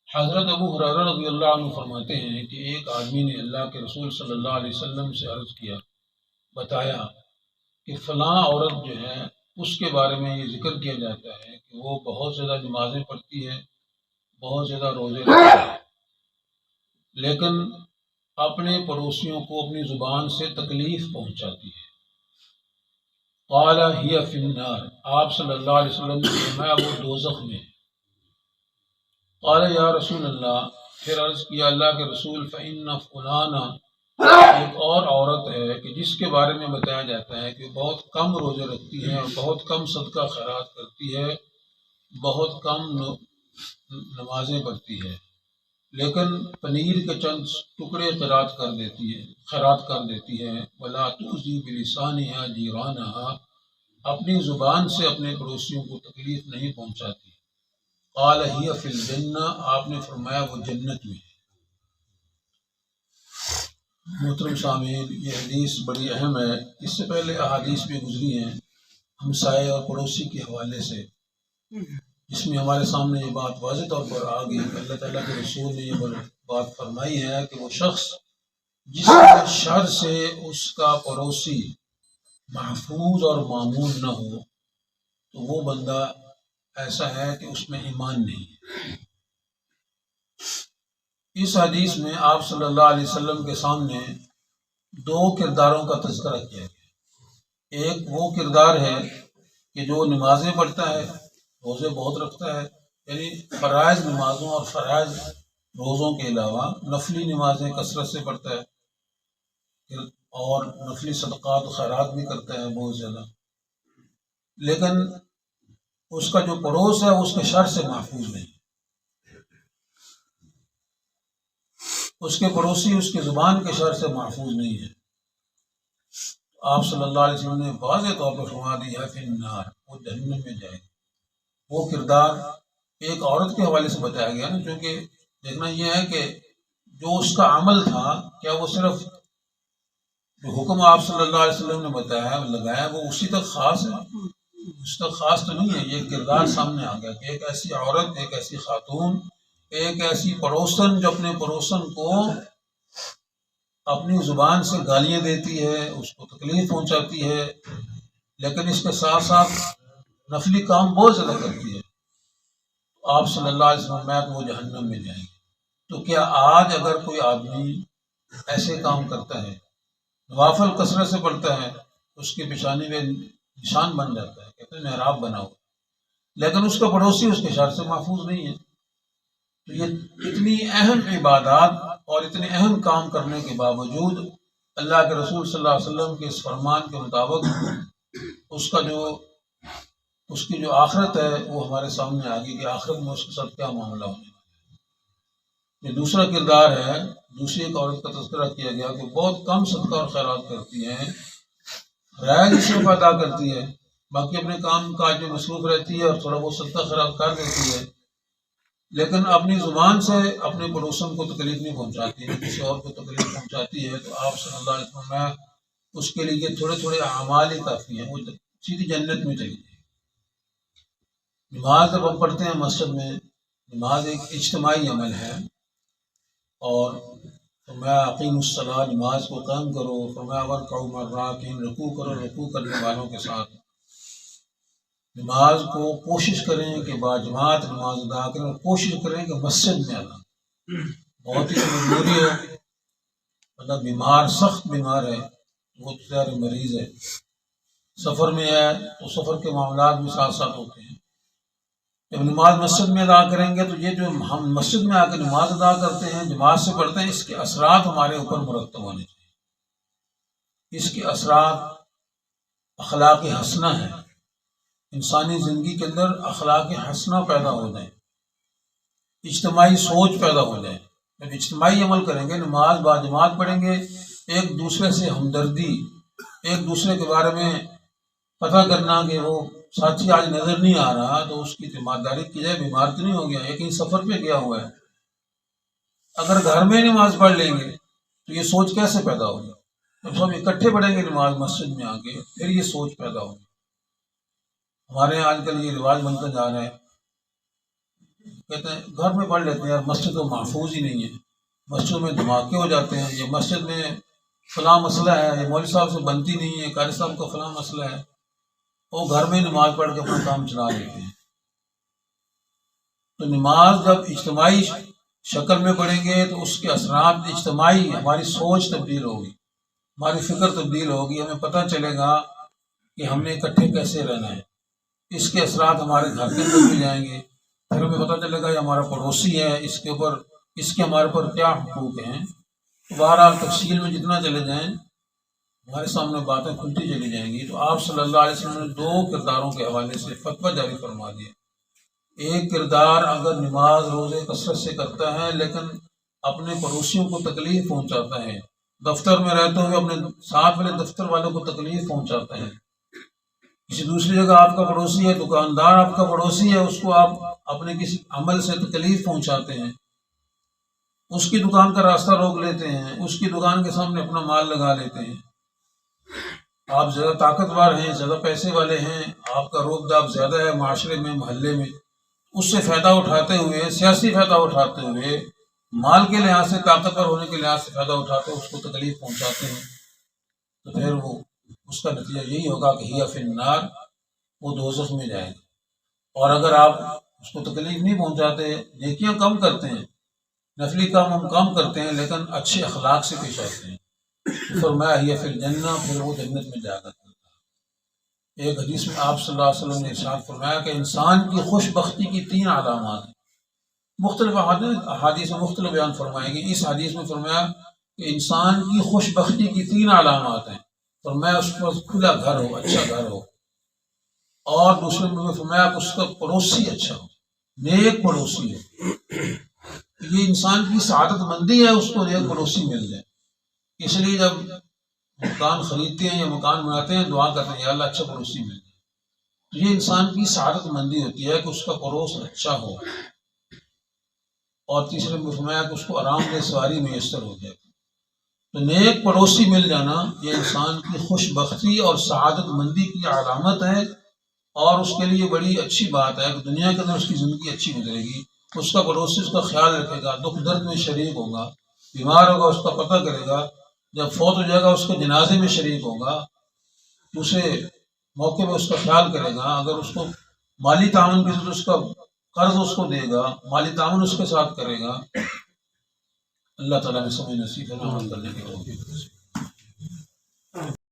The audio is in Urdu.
حضرت ابو ہریرہ رضی اللہ عنہ فرماتے ہیں کہ ایک آدمی نے اللہ کے رسول صلی اللہ علیہ وسلم سے عرض کیا، بتایا کہ فلاں عورت جو ہے اس کے بارے میں یہ ذکر کیا جاتا ہے کہ وہ بہت زیادہ نمازیں پڑھتی ہے، بہت زیادہ روزے رکھتی ہے، لیکن اپنے پڑوسیوں کو اپنی زبان سے تکلیف پہنچاتی ہے۔ قال ہی فی النار، آپ صلی اللہ علیہ وسلم نے فرمایا وہ دوزخ میں ہے۔ قال یا رسول اللہ، پھر عرض کیا اللہ کے رسول فإن فلانا، ایک اور عورت ہے کہ جس کے بارے میں بتایا جاتا ہے کہ بہت کم روزے رکھتی ہے اور بہت کم صدقہ خیرات کرتی ہے، بہت کم نمازیں پڑھتی ہے، لیکن پنیر کے چند ٹکڑے خیرات کر دیتی ہے۔ ولا تؤذی بلسانها جیرانها، اپنی زبان سے اپنے پڑوسیوں کو تکلیف نہیں پہنچاتی۔ قال ہی فی الجنہ، آپ نے فرمایا وہ جنت میں ہے۔ محترم سامعین، یہ حدیث بڑی اہم ہے۔ اس سے پہلے احادیث بھی گزری ہیں ہمسائے اور پڑوسی کے حوالے سے، جس میں ہمارے سامنے یہ بات واضح طور پر آ گئی کہ اللہ تعالیٰ کے رسول نے یہ بات فرمائی ہے کہ وہ شخص جس کے شر سے اس کا پڑوسی محفوظ اور معمون نہ ہو، تو وہ بندہ ایسا ہے کہ اس میں ایمان نہیں ہے۔ اس حدیث میں آپ صلی اللہ علیہ وسلم کے سامنے دو کرداروں کا تذکرہ کیا گیا۔ ایک وہ کردار ہے کہ جو نمازیں پڑھتا ہے، روزے بہت رکھتا ہے، یعنی فرائض نمازوں اور فرائض روزوں کے علاوہ نفلی نمازیں کثرت سے پڑھتا ہے اور نفلی صدقات و خیرات بھی کرتا ہے بہت زیادہ، لیکن اس کا جو پڑوس ہے اس کے شر سے محفوظ نہیں، اس کے پڑوسی اس کی زبان کے شر سے محفوظ نہیں ہے۔ آپ صلی اللہ علیہ وسلم نے واضح طور پر فرما دیا فی النار، وہ جہنم میں جائے گا۔ وہ کردار ایک عورت کے حوالے سے بتایا گیا نا، کیونکہ دیکھنا یہ ہے کہ جو اس کا عمل تھا، کیا وہ صرف جو حکم آپ صلی اللہ علیہ وسلم نے بتایا لگایا وہ اسی تک خاص ہے؟ اس تک خاص تو نہیں ہے۔ یہ کردار سامنے آ گیا کہ ایک ایسی عورت، ایک ایسی خاتون، ایک ایسی پڑوسن جو اپنے پڑوسن کو اپنی زبان سے گالیاں دیتی ہے، اس کو تکلیف پہنچاتی ہے، لیکن اس کے ساتھ ساتھ نفلی کام بہت زیادہ کرتی ہے۔ آپ صلی اللہ علیہ وسلم میں وہ جہنم میں جائیں گے۔ تو کیا آج اگر کوئی آدمی ایسے کام کرتا ہے، نوافل کثرت سے پڑھتا ہے، اس کی پیشانی میں نشان بن جاتا ہے، کہتے ہیں محراب بنا ہوا، لیکن اس کا پڑوسی اس کے شر سے محفوظ نہیں ہے، تو یہ اتنی اہم عبادات اور اتنے اہم کام کرنے کے باوجود اللہ کے رسول صلی اللہ علیہ وسلم کے اس فرمان کے مطابق اس کی جو آخرت ہے وہ ہمارے سامنے آ گئی کہ آخرت میں اس کے ساتھ کیا معاملہ ہونے والا ہے۔ یہ دوسرا کردار ہے، دوسری ایک عورت کا تذکرہ کیا گیا کہ بہت کم صدقہ اور خیرات کرتی ہیں، رائے صرف ادا کرتی ہے، باقی اپنے کام کاج میں مصروف رہتی ہے اور تھوڑا بہت صدقہ خیرات کر دیتی ہے، لیکن اپنی زبان سے اپنے پڑوسن کو تکلیف نہیں پہنچاتی ہے، کسی اور کو تکلیف پہنچاتی ہے، تو آپ صلی اللہ علیہ وسلم میں اس کے لیے تھوڑے تھوڑے اعمال ہی کافی ہیں، وہ سیدھی جنت میں چلی جائے۔ نماز جب ہم پڑھتے ہیں مسجد میں، نماز ایک اجتماعی عمل ہے، اور فرمایا اقیم الصلاۃ، نماز کو قائم کرو، فرمایا ورکعوا مع الراکعین، رکوع کرو رکوع کرنے والوں کے ساتھ۔ نماز کو کوشش کریں کہ باجماعت نماز ادا کریں، اور کوشش کریں کہ مسجد میں ادا۔ بہت ہی مجبوری ہے، مطلب بیمار، سخت بیمار ہے، وہ بچارے مریض ہے، سفر میں ہے، تو سفر کے معاملات بھی ساتھ ساتھ ہوتے ہیں۔ جب نماز مسجد میں ادا کریں گے تو یہ جو ہم مسجد میں آ کے نماز ادا کرتے ہیں، جماعت سے پڑھتے ہیں، اس کے اثرات ہمارے اوپر مرتب ہونے چاہیے۔ اس کے اثرات اخلاق حسنہ ہیں، انسانی زندگی کے اندر اخلاق حسنہ پیدا ہو جائیں، اجتماعی سوچ پیدا ہو جائے۔ جب اجتماعی عمل کریں گے، نماز باجماعت پڑھیں گے، ایک دوسرے سے ہمدردی، ایک دوسرے کے بارے میں پتہ کرنا کہ وہ ساتھی آج نظر نہیں آ رہا تو اس کی تیمارداری کی جائے، بیمار تو نہیں ہو گیا، ایک ہی سفر پہ گیا ہوا ہے۔ اگر گھر میں نماز پڑھ لیں گے تو یہ سوچ کیسے پیدا ہوگی؟ جب سب اکٹھے پڑھیں گے نماز مسجد میں آ کے، پھر یہ سوچ پیدا ہوگی۔ ہمارے یہاں آج کل یہ رواج بنتا جا رہا ہے کہتے ہیں گھر میں پڑھ لیتے ہیں، یار مسجد تو محفوظ ہی نہیں ہے، مسجد میں دھماکے ہو جاتے ہیں، یہ مسجد میں فلاں مسئلہ ہے، یہ مولوی صاحب سے بنتی نہیں ہے، قاری صاحب کا فلاں مسئلہ ہے، وہ گھر میں نماز پڑھ کے اپنا کام چلا لیتے ہیں۔ تو نماز جب اجتماعی شکل میں پڑھیں گے تو اس کے اثرات اجتماعی، ہماری سوچ تبدیل ہوگی، ہماری فکر تبدیل ہوگی، ہمیں پتہ چلے گا کہ ہم نے اکٹھے کیسے رہنا ہے، اس کے اثرات ہمارے گھر کے اندر بھی جائیں گے، پھر ہمیں پتہ چلے گا یہ ہمارا پڑوسی ہے، اس کے اوپر اس کے ہمارے پر کیا حقوق ہیں۔ تو بہرحال تفصیل میں جتنا چلے جائیں ہمارے سامنے باتیں کھلتی چلی جائیں گی۔ تو آپ صلی اللہ علیہ وسلم نے 2 کرداروں کے حوالے سے فتویٰ جاری فرما دیا۔ ایک کردار اگر نماز روزے کثرت سے کرتا ہے لیکن اپنے پڑوسیوں کو تکلیف پہنچاتا ہے، دفتر میں رہتے ہوئے اپنے ساتھ والے دفتر والوں کو تکلیف پہنچاتا ہے، کسی دوسری جگہ آپ کا پڑوسی ہے، دکاندار آپ کا پڑوسی ہے، اس کو آپ اپنے کسی عمل سے تکلیف پہنچاتے ہیں، اس کی دکان کا راستہ روک لیتے ہیں، اس کی دکان کے سامنے اپنا مال لگا لیتے ہیں، آپ زیادہ طاقتور ہیں، زیادہ پیسے والے ہیں، آپ کا رعب داب زیادہ ہے معاشرے میں، محلے میں، اس سے فائدہ اٹھاتے ہوئے، سیاسی فائدہ اٹھاتے ہوئے، مال کے لحاظ سے، طاقتور ہونے کے لحاظ سے فائدہ اٹھاتے ہوئے اس کو تکلیف پہنچاتے ہیں، تو پھر وہ اس کا نتیجہ یہی ہوگا کہ ہی فی النار، وہ دوزخ میں جائے گا۔ اور اگر آپ اس کو تکلیف نہیں پہنچاتے، نیکیاں کم کرتے ہیں، نفلی کام ہم کام کرتے ہیں لیکن اچھے اخلاق سے پیش آتے ہیں، فرمایا ہی فی الجنہ، پھر وہ جنت میں جا کر کرتا ہے۔ ایک حدیث میں آپ صلی اللہ علیہ وسلم نے ارشاد فرمایا کہ انسان کی خوش بختی کی 3 علامات ہیں، مختلف احادیث میں مختلف بیان فرمائے گی۔ اس حدیث میں فرمایا کہ انسان کی خوش بختی کی 3 علامات ہیں، فرمایا اس پر کھلا گھر ہو، اچھا گھر ہو، اور دوسرے میں فرمایا کہ اس کا پڑوسی اچھا ہو، نیک پڑوسی ہو۔ یہ انسان کی سعادت مندی ہے، اس کو نیک پڑوسی مل جائے۔ اس لیے جب مکان خریدتے ہیں یا مکان بناتے ہیں دعا کرتے ہیں یا اللہ اچھا پڑوسی مل جائے، تو یہ انسان کی سعادت مندی ہوتی ہے کہ اس کا پڑوس اچھا ہو، اور تیسرے میں فرمایا کہ اس کو آرام دہ سواری میسر ہو جائے۔ تو نیک پڑوسی مل جانا یہ انسان کی خوش بختی اور سعادت مندی کی علامت ہے، اور اس کے لیے بڑی اچھی بات ہے کہ دنیا کے اندر اس کی زندگی اچھی گزرے گی، اس کا پڑوسی اس کا خیال رکھے گا، دکھ درد میں شریک ہوگا، بیمار ہوگا اس کا پتہ کرے گا، جب فوت ہو جائے گا اس کے جنازے میں شریک ہوگا، دوسرے موقع میں اس کا خیال کرے گا، اگر اس کو مالی تعاون کی ضرورت اس کا قرض اس کو دے گا، مالی تعاون اس کے ساتھ کرے گا۔ اللہ تعالیٰ نے سمجھ نصیب فرمائے، عمل کرنے کی توفیق۔